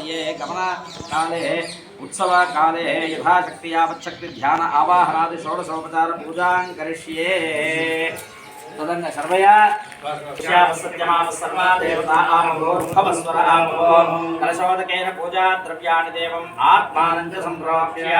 समये गमनकाले उत्सवकाले यथाशक्ति यावच्छक्ति ध्यान आवाहनादि षोडशोपचार पूजां करिष्ये तदंग सर्वया सर्वा देवता आमो भवस्वर आमो कलशोदकेन पूजा द्रव्याणि देवम् आत्मानं च सम्प्रोक्ष्य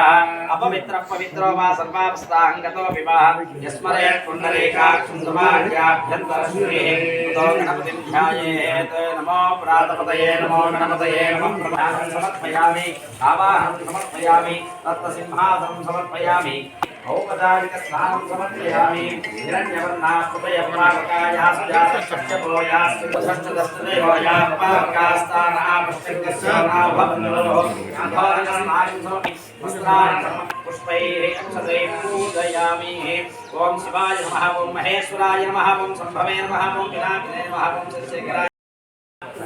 अपवित्र पवित्रो वा सर्वावस्थाङ्गतो विवाह यस्मरेत् पुण्डरीकाक्षं समाज्ञाभ्यन्तरश्रीः तो गणपतिं ध्यायेत् नमो प्रातपतये नमो गणपतये नमः प्रभातं समर्पयामि आवाहनं समर्पयामि तत्तसिंहासनं समर्पयामि औपचारिक स्नानं समर्पयामि पुष्पैः अक्षतैः पूजयामि ओम शिवाय नमः ओम महेश्वराय नमः ओम संभवे नमः ओम विनायकाय नमः ओम चंद्रशेखराय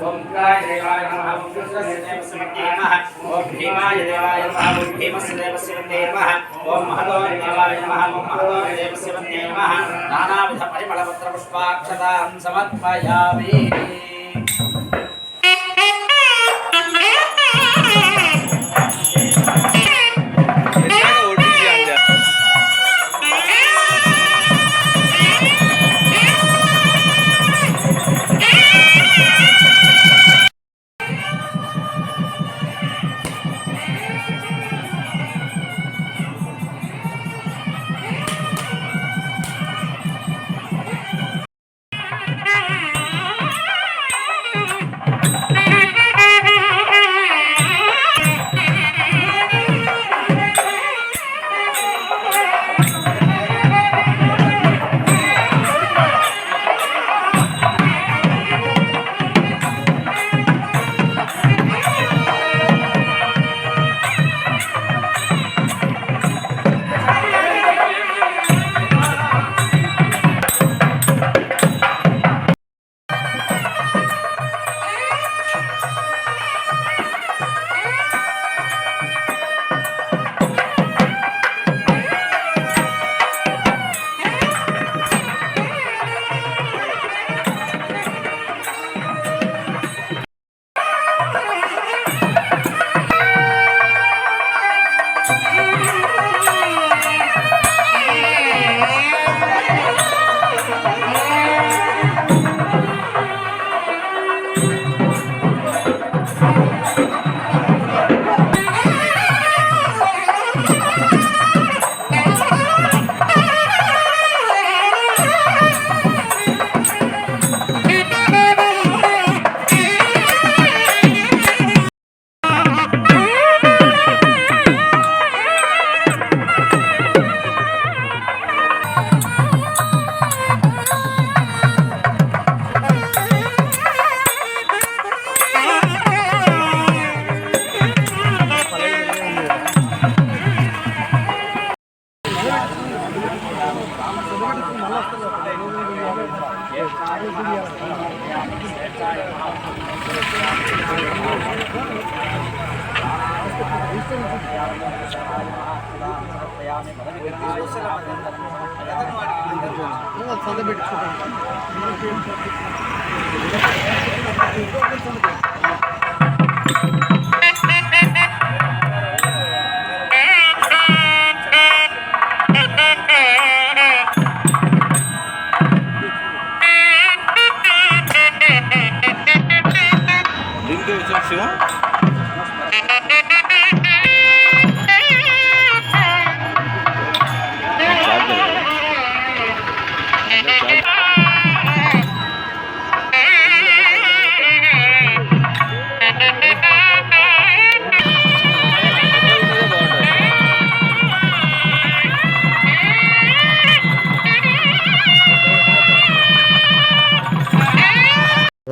ओम गाय देवाय नमः ओम कृष्णदेवस्य नमः ओम भीमाय देवाय नमः ओम भीमस्य देवस्य नमः ओम महदोय देवाय नमः ओम महदोय देवस्य नमः नानाविध परिमलपत्र पुष्पाक्षतां समर्पयामि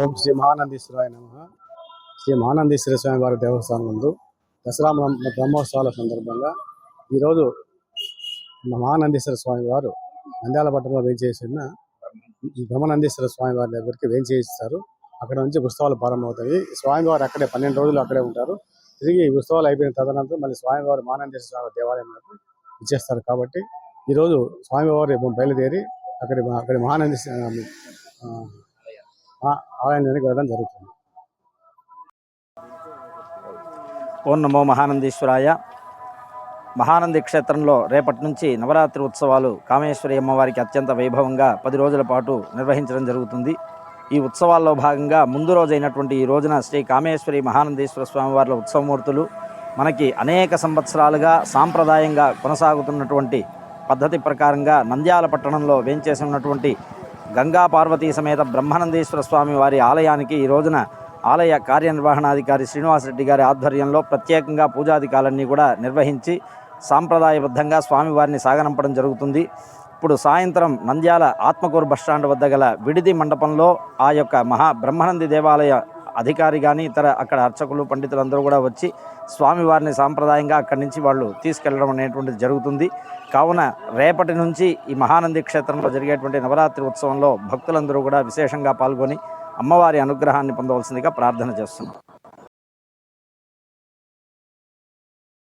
ఓం శ్రీ మహానందీశ్వరాయ నమః. శ్రీ మహానందీశ్వర స్వామి వారి దేవస్థానం ముందు దసరా బ్రహ్మోత్సవాల సందర్భంగా ఈరోజు మహానందీశ్వర స్వామి వారు నంద్యాల పట్టణంలో వేంచేసిన బ్రహ్మనందీశ్వర స్వామి వారి దగ్గరికి వేంచేస్తారు. అక్కడ నుంచి ఉత్సవాలు ప్రారంభమవుతాయి. స్వామివారు అక్కడే 12 రోజులు అక్కడే ఉంటారు. తిరిగి ఉత్సవాలు అయిపోయిన తదనంతరం మళ్ళీ స్వామివారు మహానందీశ్వర స్వామి దేవాలయంలో ఇచ్చేస్తారు. కాబట్టి ఈరోజు స్వామివారు బయలుదేరి అక్కడి మహానందీశ్వర ఆలయానికి వెళ్ళడం జరుగుతుంది. ఓం నమో మహానందీశ్వరాయ. మహానంది క్షేత్రంలో రేపటి నుంచి నవరాత్రి ఉత్సవాలు కామేశ్వరి అమ్మవారికి అత్యంత వైభవంగా 10 రోజుల పాటు నిర్వహించడం జరుగుతుంది. ఈ ఉత్సవాల్లో భాగంగా ముందు రోజైనటువంటి ఈ రోజున శ్రీ కామేశ్వరి మహానందీశ్వర స్వామివార్ల ఉత్సవమూర్తులు మనకి అనేక సంవత్సరాలుగా సాంప్రదాయంగా కొనసాగుతున్నటువంటి పద్ధతి ప్రకారంగా నంద్యాల పట్టణంలో వేంచేసి ఉన్నటువంటి గంగా పార్వతీ సమేత బ్రహ్మానందేశ్వర స్వామి వారి ఆలయానికి ఈ రోజున ఆలయ కార్యనిర్వహణాధికారి శ్రీనివాసరెడ్డి గారి ఆధ్వర్యంలో ప్రత్యేకంగా పూజాధికాలన్నీ కూడా నిర్వహించి సాంప్రదాయబద్ధంగా స్వామివారిని సాగనంపడం జరుగుతుంది. ఇప్పుడు సాయంత్రం నంద్యాల ఆత్మకూరు బస్టాండ్ వద్ద గల విడిది మండపంలో ఆ యొక్క బ్రహ్మానంది దేవాలయ అధికారి కానీ ఇతర అక్కడ అర్చకులు పండితులందరూ కూడా వచ్చి స్వామివారిని సాంప్రదాయంగా అక్కడి నుంచి వాళ్ళు తీసుకెళ్లడం అనేటువంటిది జరుగుతుంది. కావున రేపటి నుంచి ఈ మహానంది క్షేత్రంలో జరిగేటువంటి నవరాత్రి ఉత్సవంలో భక్తులందరూ కూడా విశేషంగా పాల్గొని అమ్మవారి అనుగ్రహాన్ని పొందవలసిందిగా ప్రార్థన చేస్తున్నాం.